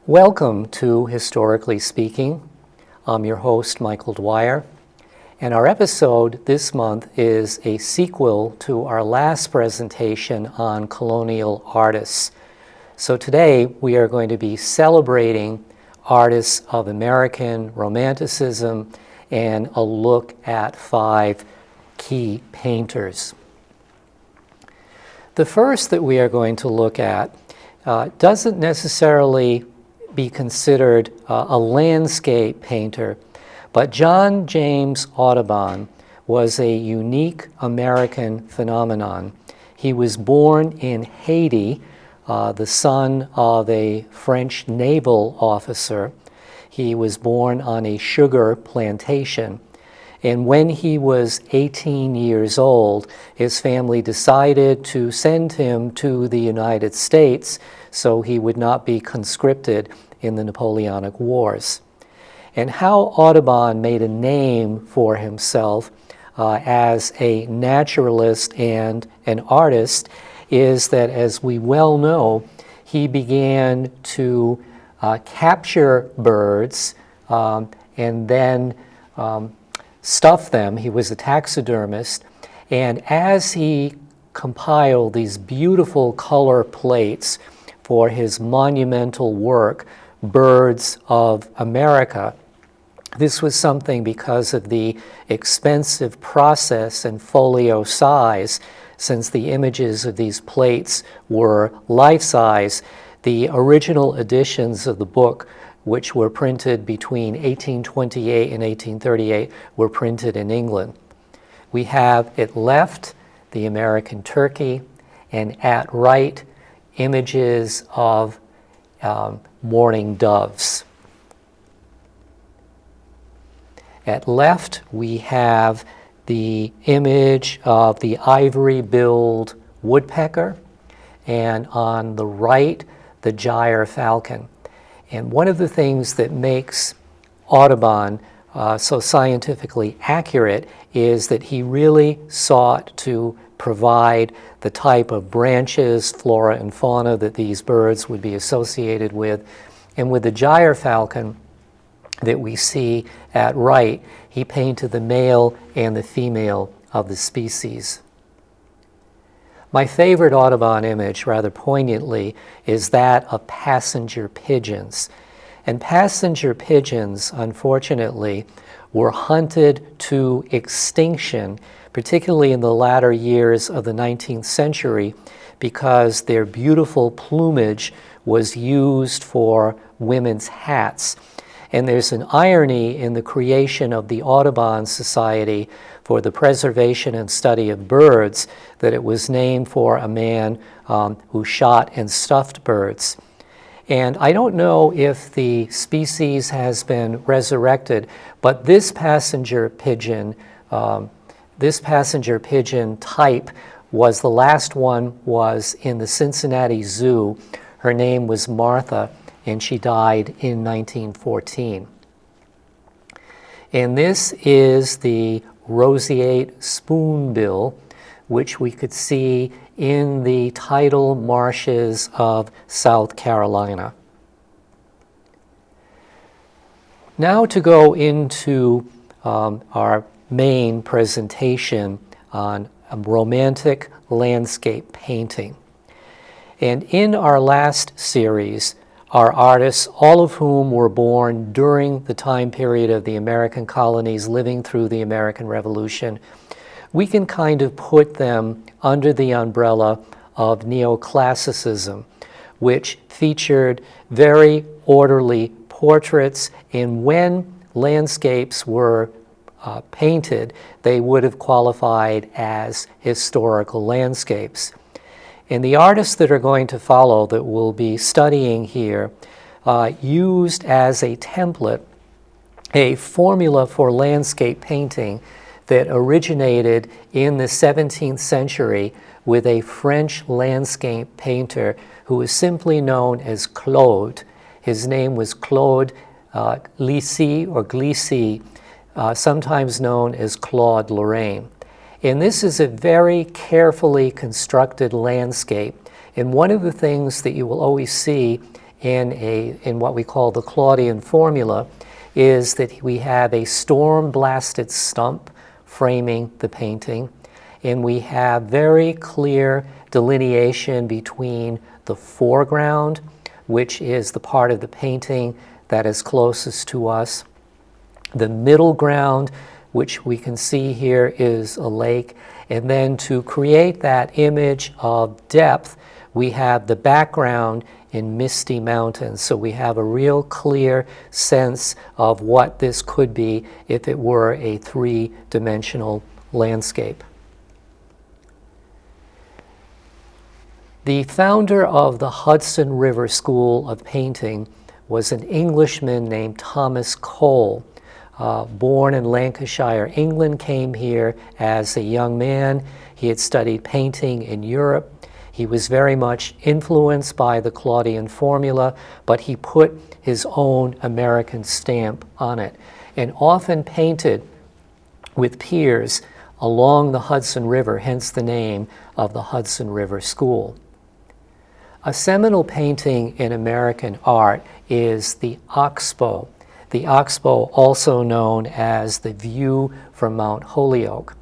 Welcome to Historically Speaking. I'm your host, Michael Dwyer, and our episode this month is a sequel to our last presentation on colonial artists. So today we are going to be celebrating artists of American Romanticism and a look at 5 key painters. The first that we are going to look at doesn't necessarily be considered a landscape painter, but John James Audubon was a unique American phenomenon. He was born in Haiti, the son of a French naval officer. He was born on a sugar plantation. And when he was 18 years old, his family decided to send him to the United States so he would not be conscripted in the Napoleonic Wars. And how Audubon made a name for himself as a naturalist and an artist is that, as we well know, he began to capture birds and then stuff them. He was a taxidermist, and as he compiled these beautiful color plates for his monumental work, Birds of America, this was something because of the expensive process and folio size. Since the images of these plates were life-size, the original editions of the book, which were printed between 1828 and 1838, were printed in England. We have at left the American turkey, and at right images of mourning doves. At left we have the image of the ivory-billed woodpecker, and on the right the gyre falcon. And one of the things that makes Audubon so scientifically accurate is that he really sought to provide the type of branches, flora and fauna that these birds would be associated with. And with the gyre falcon that we see at right, he painted the male and the female of the species. My favorite Audubon image, rather poignantly, is that of passenger pigeons. And passenger pigeons, unfortunately, were hunted to extinction, particularly in the latter years of the 19th century, because their beautiful plumage was used for women's hats. And there's an irony in the creation of the Audubon Society for the Preservation and Study of Birds that it was named for a man who shot and stuffed birds. And I don't know if the species has been resurrected, but this passenger pigeon type was the last one was in the Cincinnati Zoo. Her name was Martha, and she died in 1914. And this is the roseate spoonbill, which we could see in the tidal marshes of South Carolina. Now to go into our main presentation on romantic landscape painting. And in our last series, our artists, all of whom were born during the time period of the American colonies living through the American Revolution, we can kind of put them under the umbrella of neoclassicism, which featured very orderly portraits, and when landscapes were painted, they would have qualified as historical landscapes. And the artists that are going to follow that we'll be studying here used as a template a formula for landscape painting that originated in the 17th century with a French landscape painter who is simply known as Claude. His name was Claude Lissy or Glissy, sometimes known as Claude Lorraine. And this is a very carefully constructed landscape. And one of the things that you will always see in what we call the Claudian formula is that we have a storm-blasted stump framing the painting, and we have very clear delineation between the foreground, which is the part of the painting that is closest to us, the middle ground, which we can see here is a lake, and then to create that image of depth, we have the background in misty mountains. So we have a real clear sense of what this could be if it were a three-dimensional landscape. The founder of the Hudson River School of Painting was an Englishman named Thomas Cole. Born in Lancashire, England, came here as a young man. He had studied painting in Europe. He was very much influenced by the Claudian formula, but he put his own American stamp on it and often painted with peers along the Hudson River, hence the name of the Hudson River School. A seminal painting in American art is the Oxbow. The Oxbow, also known as the View from Mount Holyoke.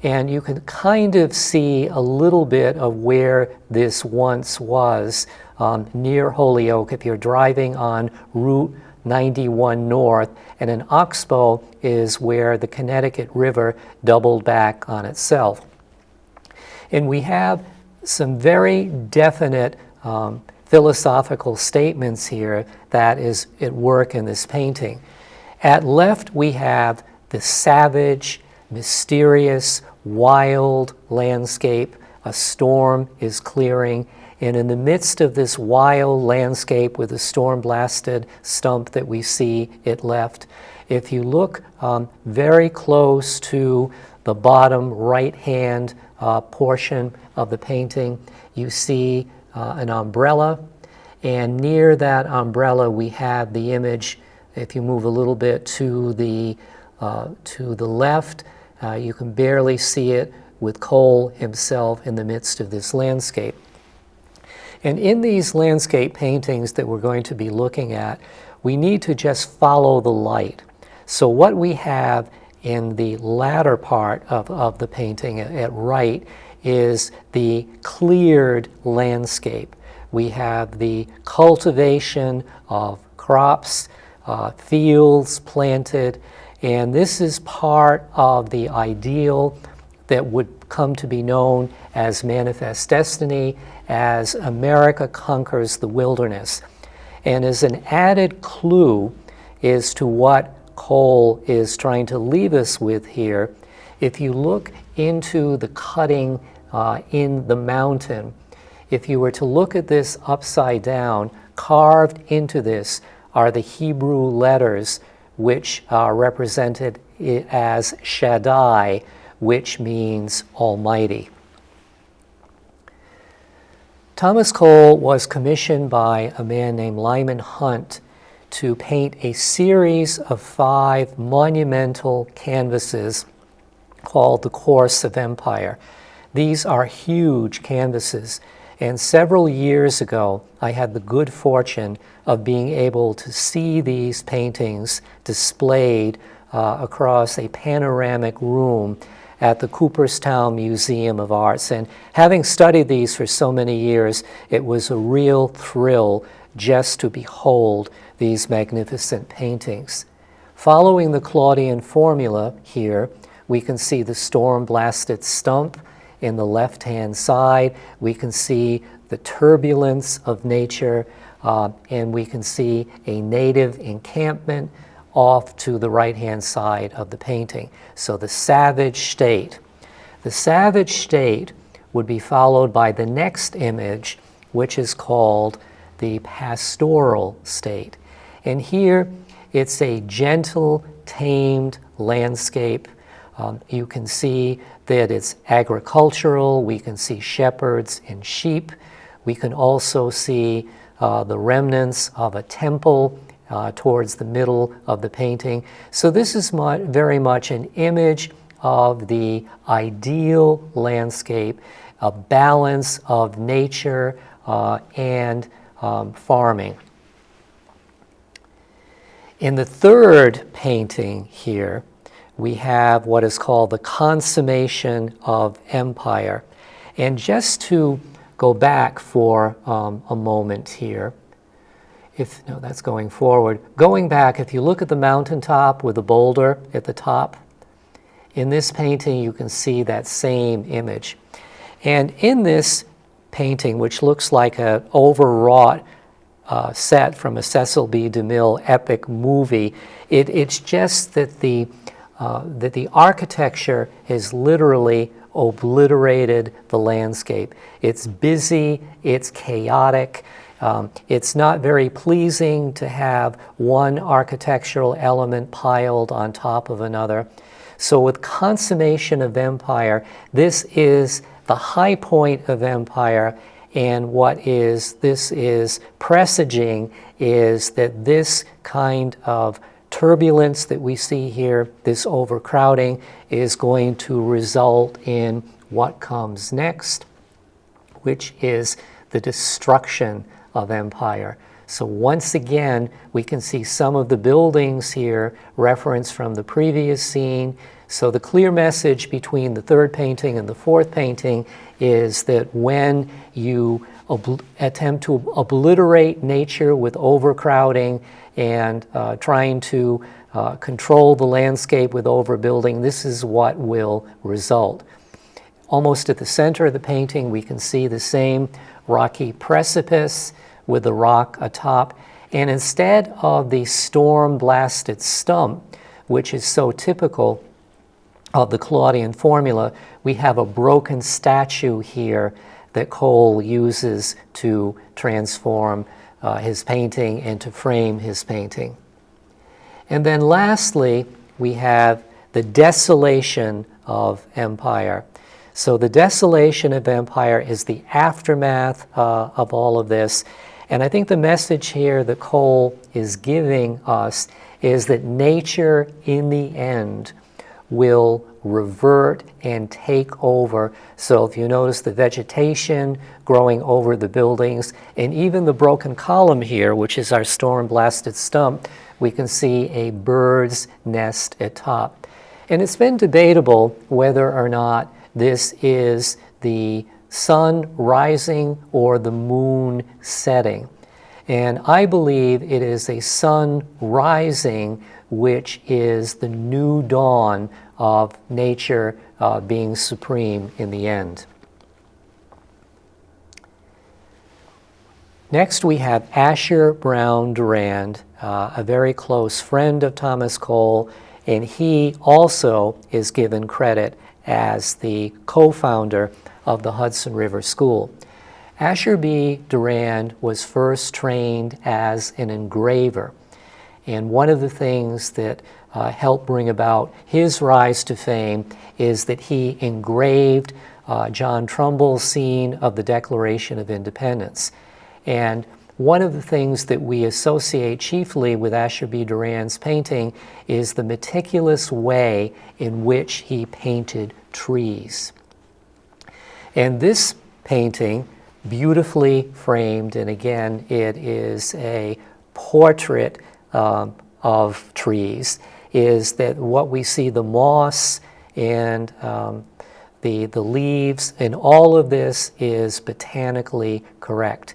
And you can kind of see a little bit of where this once was near Holyoke if you're driving on Route 91 North, and an oxbow is where the Connecticut River doubled back on itself. And we have some very definite philosophical statements here that is at work in this painting. At left, we have the savage, mysterious, wild landscape. A storm is clearing, and in the midst of this wild landscape with the storm-blasted stump that we see at left, if you look very close to the bottom right-hand portion of the painting, you see an umbrella, and near that umbrella we have the image. If you move a little bit to the left, you can barely see it with Cole himself in the midst of this landscape. And in these landscape paintings that we're going to be looking at, we need to just follow the light. So what we have in the latter part of the painting at right is the cleared landscape. We have the cultivation of crops, fields planted, and this is part of the ideal that would come to be known as manifest destiny as America conquers the wilderness. And as an added clue as to what Cole is trying to leave us with here, if you look into the cutting in the mountain, if you were to look at this upside down, carved into this are the Hebrew letters which are represented as Shaddai, which means Almighty. Thomas Cole was commissioned by a man named Lyman Hunt to paint a series of 5 monumental canvases called The Course of Empire. These are huge canvases, and several years ago I had the good fortune of being able to see these paintings displayed across a panoramic room at the Cooperstown Museum of Arts. And having studied these for so many years, it was a real thrill just to behold these magnificent paintings. Following the Claudian formula here, we can see the storm-blasted stump in the left-hand side. We can see the turbulence of nature, and we can see a native encampment off to the right-hand side of the painting. So the savage state. The savage state would be followed by the next image, which is called the pastoral state. And here it's a gentle, tamed landscape. You can see that it's agricultural. We can see shepherds and sheep. We can also see the remnants of a temple towards the middle of the painting. So this is very much an image of the ideal landscape, a balance of nature and farming. In the third painting here, we have what is called the consummation of empire. And just to go back for a moment here, no, that's going forward. Going back, if you look at the mountaintop with the boulder at the top, in this painting you can see that same image. And in this painting, which looks like an overwrought set from a Cecil B. DeMille epic movie, it's just that the architecture has literally obliterated the landscape. It's busy, it's chaotic, it's not very pleasing to have one architectural element piled on top of another. So with consummation of empire, this is the high point of empire, and this is presaging is that this kind of turbulence that we see here, this overcrowding, is going to result in what comes next, which is the destruction of empire. So once again, we can see some of the buildings here referenced from the previous scene. So the clear message between the third painting and the fourth painting is that when you attempt to obliterate nature with overcrowding and trying to control the landscape with overbuilding, this is what will result. Almost at the center of the painting, we can see the same rocky precipice with the rock atop. And instead of the storm-blasted stump, which is so typical of the Claudian formula, we have a broken statue here that Cole uses to transform his painting and to frame his painting. And then lastly, we have the desolation of empire. So the desolation of empire is the aftermath of all of this. And I think the message here that Cole is giving us is that nature in the end will revert and take over. So if you notice the vegetation growing over the buildings, and even the broken column here, which is our storm-blasted stump, we can see a bird's nest at top. And it's been debatable whether or not this is the sun rising or the moon setting. And I believe it is a sun rising, which is the new dawn of nature being supreme in the end. Next, we have Asher Brown Durand, a very close friend of Thomas Cole, and he also is given credit as the co-founder of the Hudson River School. Asher B. Durand was first trained as an engraver, and one of the things that helped bring about his rise to fame is that he engraved John Trumbull's scene of the Declaration of Independence. And one of the things that we associate chiefly with Asher B. Durand's painting is the meticulous way in which he painted trees. And this painting, beautifully framed, and again, it is a portrait of trees, is that what we see, the moss and the leaves, and all of this is botanically correct.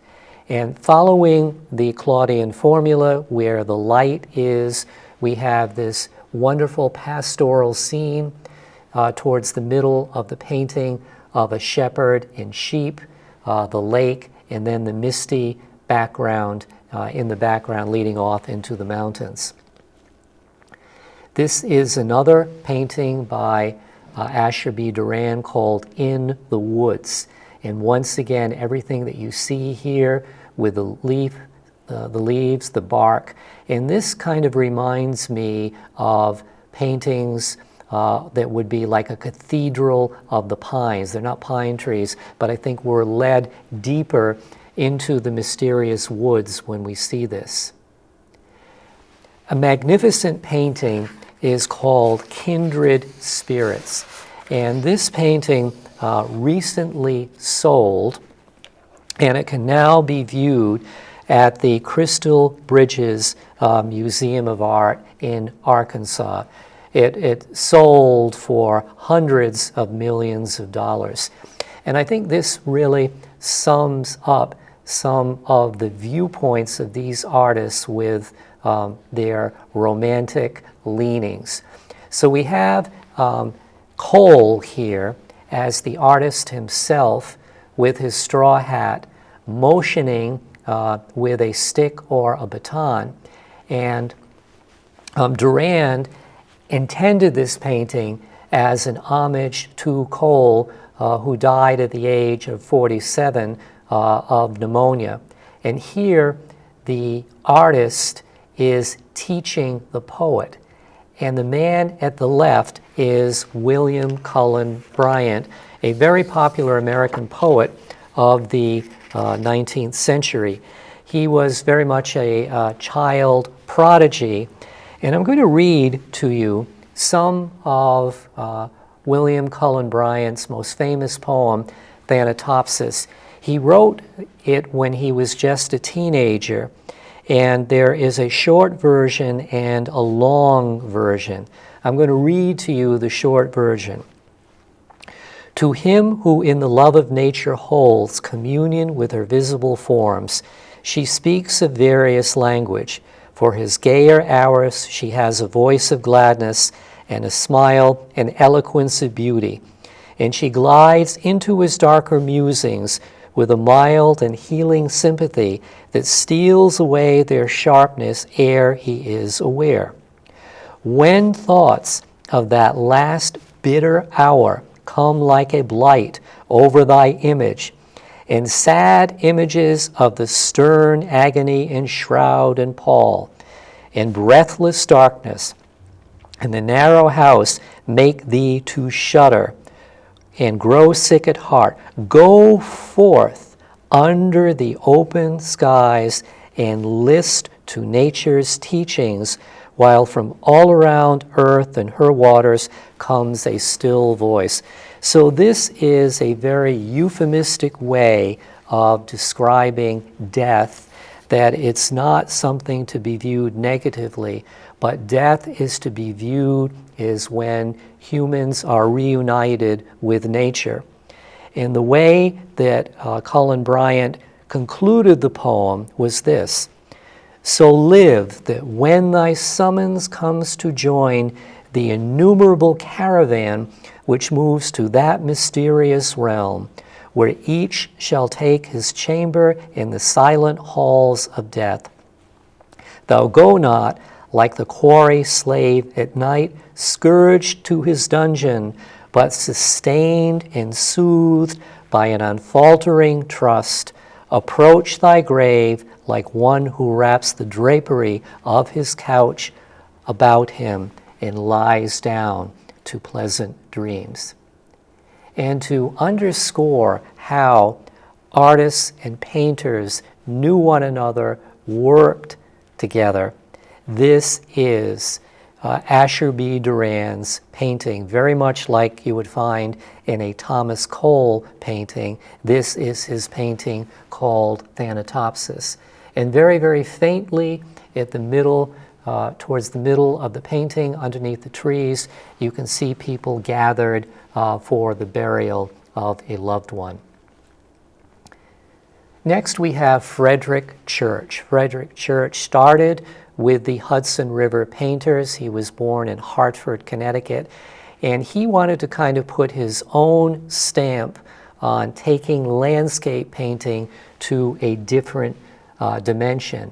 And following the Claudian formula, where the light is, we have this wonderful pastoral scene towards the middle of the painting of a shepherd and sheep, the lake, and then the misty background in the background leading off into the mountains. This is another painting by Asher B. Durand called In the Woods. And once again, everything that you see here with the leaves, the bark, and this kind of reminds me of paintings that would be like a cathedral of the pines. They're not pine trees, but I think we're led deeper into the mysterious woods when we see this. A magnificent painting is called Kindred Spirits, and this painting recently sold, and it can now be viewed at the Crystal Bridges Museum of Art in Arkansas. It sold for hundreds of millions of dollars. And I think this really sums up some of the viewpoints of these artists with their romantic leanings. So we have Cole here as the artist himself with his straw hat, motioning with a stick or a baton. And Durand intended this painting as an homage to Cole, who died at the age of 47 of pneumonia. And here the artist is teaching the poet. And the man at the left is William Cullen Bryant, a very popular American poet of the 19th century. He was very much a child prodigy. And I'm going to read to you some of William Cullen Bryant's most famous poem, Thanatopsis. He wrote it when he was just a teenager, and there is a short version and a long version. I'm going to read to you the short version. To him who in the love of nature holds communion with her visible forms, she speaks a various language. For his gayer hours she has a voice of gladness and a smile and eloquence of beauty. And she glides into his darker musings with a mild and healing sympathy that steals away their sharpness ere he is aware. When thoughts of that last bitter hour come like a blight over thy image, and sad images of the stern agony and shroud and pall, and breathless darkness, and the narrow house make thee to shudder, and grow sick at heart, go forth under the open skies and list to nature's teachings, while from all around earth and her waters comes a still voice. So this is a very euphemistic way of describing death, that it's not something to be viewed negatively, but death is to be viewed as when humans are reunited with nature. And the way that Cullen Bryant concluded the poem was this: so live that when thy summons comes to join the innumerable caravan which moves to that mysterious realm, where each shall take his chamber in the silent halls of death, thou go not like the quarry slave at night, scourged to his dungeon, but sustained and soothed by an unfaltering trust, approach thy grave like one who wraps the drapery of his couch about him and lies down to pleasant dreams. And to underscore how artists and painters knew one another, worked together, this is Asher B. Durand's painting, very much like you would find in a Thomas Cole painting. This is his painting called Thanatopsis. And very, very faintly at the middle, towards the middle of the painting, underneath the trees, you can see people gathered for the burial of a loved one. Next we have Frederick Church. Frederick Church started with the Hudson River painters. He was born in Hartford, Connecticut, and he wanted to kind of put his own stamp on taking landscape painting to a different dimension.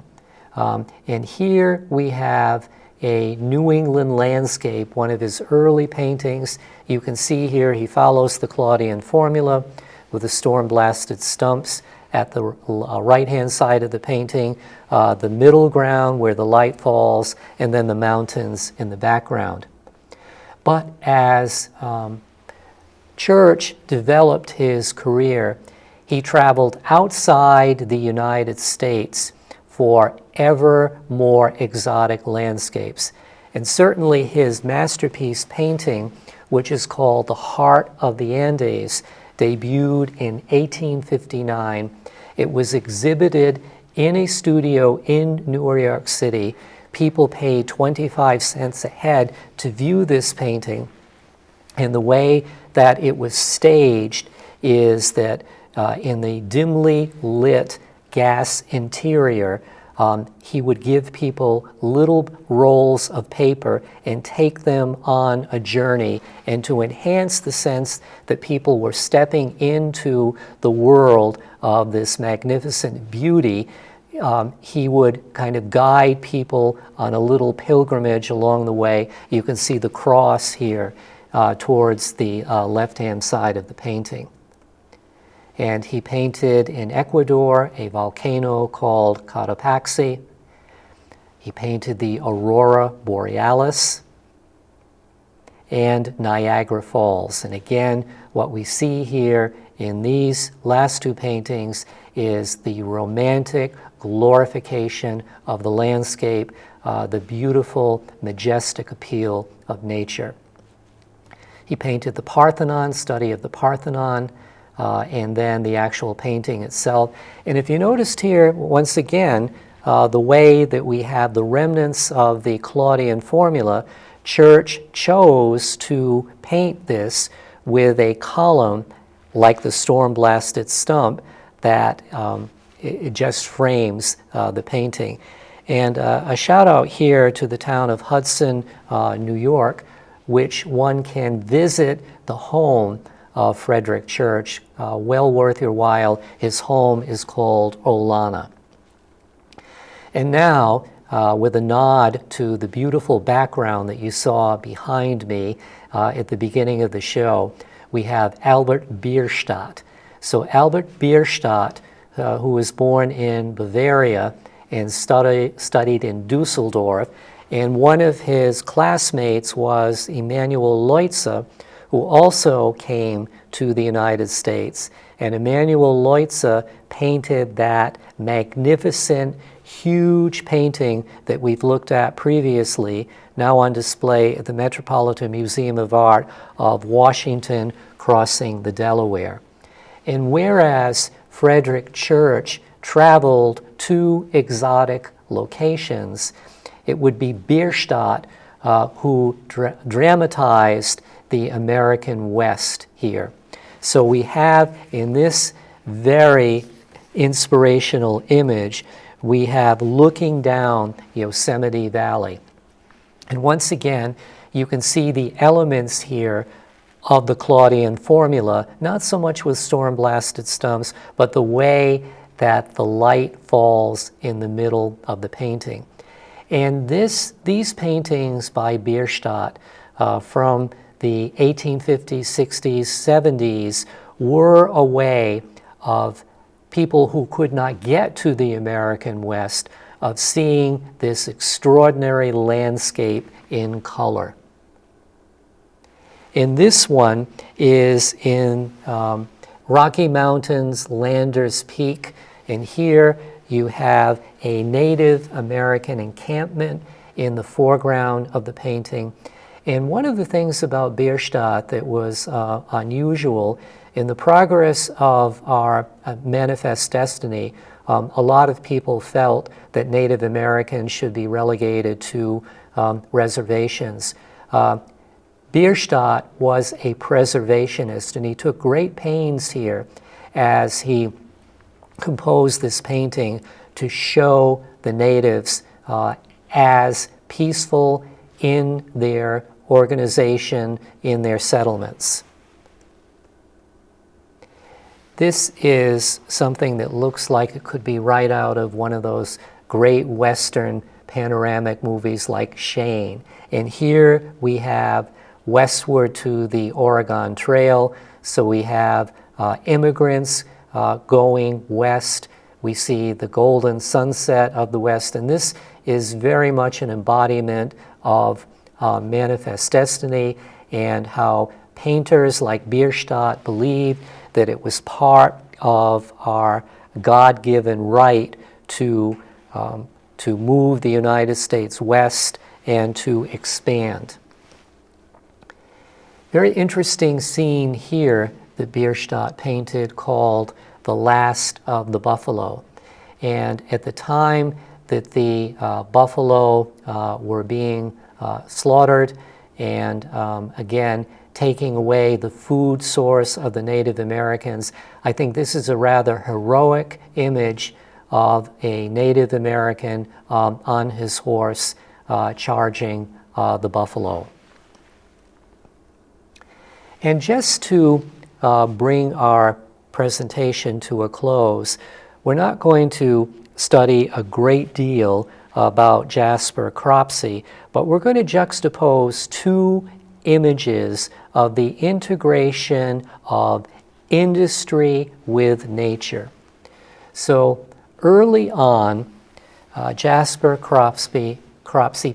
And here we have a New England landscape, one of his early paintings. You can see here he follows the Claudian formula with the storm-blasted stumps at the right-hand side of the painting, the middle ground where the light falls, and then the mountains in the background. But as Church developed his career, he traveled outside the United States for ever more exotic landscapes. And certainly his masterpiece painting, which is called The Heart of the Andes, debuted in 1859. It was exhibited In a studio in New York City, people paid 25 cents a head to view this painting. And the way that it was staged is that in the dimly lit gas interior, he would give people little rolls of paper and take them on a journey. And to enhance the sense that people were stepping into the world of this magnificent beauty, he would kind of guide people on a little pilgrimage along the way. You can see the cross here towards the left-hand side of the painting. And he painted in Ecuador a volcano called Cotopaxi. He painted the Aurora Borealis and Niagara Falls. And again, what we see here in these last two paintings is the romantic glorification of the landscape, the beautiful, majestic appeal of nature. He painted the Parthenon, study of the Parthenon, and then the actual painting itself. And if you noticed here, once again, the way that we have the remnants of the Claudian formula, Church chose to paint this with a column like the storm-blasted stump that it just frames the painting. And a shout out here to the town of Hudson, New York, which one can visit the home of Frederick Church. Well worth your while. His home is called Olana. And now, with a nod to the beautiful background that you saw behind me at the beginning of the show, we have Albert Bierstadt. So Albert Bierstadt, who was born in Bavaria and studied in Dusseldorf, and one of his classmates was Emanuel Leutze, who also came to the United States. And Emanuel Leutze painted that magnificent, huge painting that we've looked at previously, now on display at the Metropolitan Museum of Art, of Washington crossing the Delaware. And whereas Frederick Church traveled to exotic locations, it would be Bierstadt who dramatized the American West here. So we have in this very inspirational image, we have looking down Yosemite Valley. And once again, you can see the elements here of the Claudian formula, not so much with storm-blasted stumps, but the way that the light falls in the middle of the painting. And these paintings by Bierstadt from the 1850s, 60s, 70s were a way of people who could not get to the American West of seeing this extraordinary landscape in color. And this one is in Rocky Mountains, Landers Peak, and here you have a Native American encampment in the foreground of the painting. And one of the things about Bierstadt that was unusual, in the progress of our manifest destiny, a lot of people felt that Native Americans should be relegated to reservations. Bierstadt was a preservationist, and he took great pains here as he composed this painting to show the natives as peaceful in their organization, in their settlements. This is something that looks like it could be right out of one of those great Western panoramic movies like Shane. And here we have westward to the Oregon Trail, so we have immigrants going west. We see the golden sunset of the West, and this is very much an embodiment of manifest destiny and how painters like Bierstadt believed that it was part of our God-given right to move the United States west and to expand. Very interesting scene here that Bierstadt painted called The Last of the Buffalo. And at the time that the buffalo were being slaughtered and again taking away the food source of the Native Americans, I think this is a rather heroic image of a Native American on his horse charging the buffalo. And just to bring our presentation to a close, we're not going to study a great deal about Jasper Cropsey, but we're going to juxtapose two images of the integration of industry with nature. So early on, Jasper Cropsey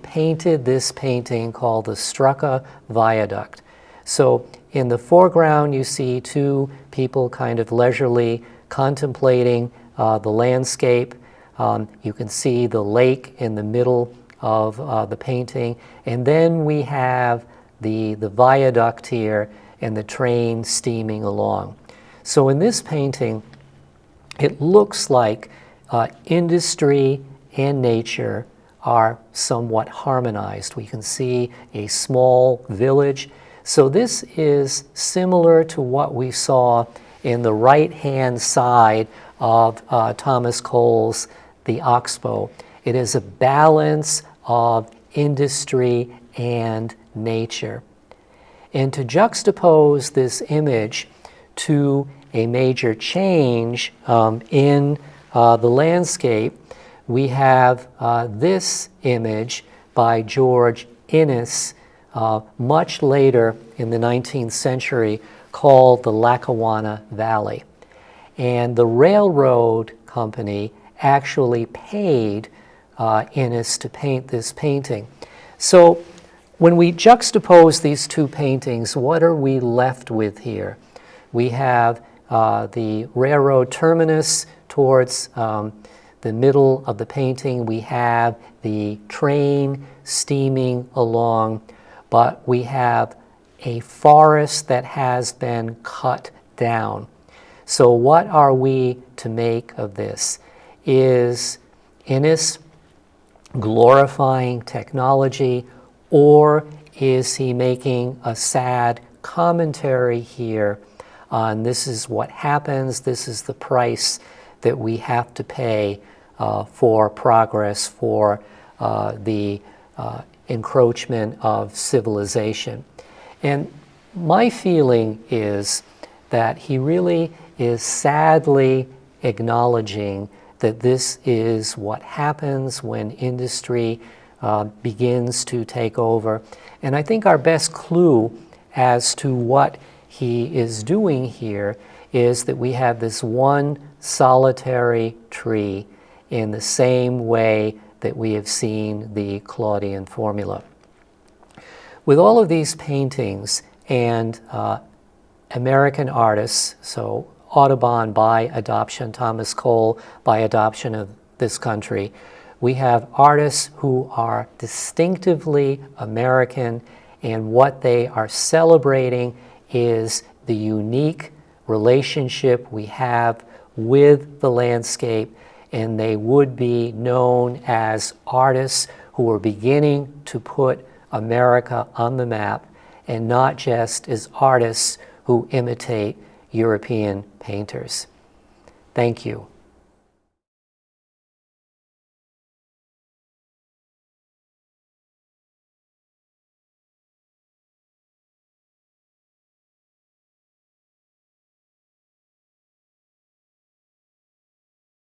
painted this painting called the Strucca Viaduct. So in the foreground, you see two people kind of leisurely contemplating the landscape. You can see the lake in the middle of the painting. And then we have the viaduct here and the train steaming along. So in this painting, it looks like industry and nature are somewhat harmonized. We can see a small village. So this is similar to what we saw in the right-hand side of Thomas Cole's The Oxbow. It is a balance of industry and nature. And to juxtapose this image to a major change in the landscape, we have this image by George Inness much later in the 19th century called the Lackawanna Valley. And the railroad company actually paid Inness to paint this painting. So when we juxtapose these two paintings, what are we left with here? We have the railroad terminus towards the middle of the painting. We have the train steaming along, but we have a forest that has been cut down. So what are we to make of this? Is Inness glorifying technology, or is he making a sad commentary here on this is what happens, this is the price that we have to pay for progress, for the encroachment of civilization? And my feeling is that he really is sadly acknowledging that this is what happens when industry begins to take over. And I think our best clue as to what he is doing here is that we have this one solitary tree in the same way that we have seen the Claudian formula. With all of these paintings and American artists, so Audubon by adoption, Thomas Cole by adoption of this country, we have artists who are distinctively American, and what they are celebrating is the unique relationship we have with the landscape, and they would be known as artists who are beginning to put America on the map, and not just as artists who imitate European painters. Thank you.